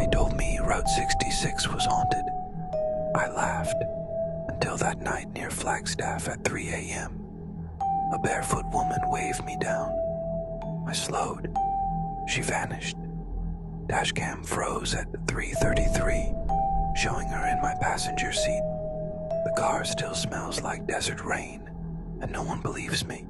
Somebody told me Route 66 was haunted. I laughed until that night near Flagstaff at 3 a.m. A barefoot woman waved me down. I slowed. She vanished. Dashcam froze at 3:33, showing her in my passenger seat. The car still smells like desert rain, and no one believes me.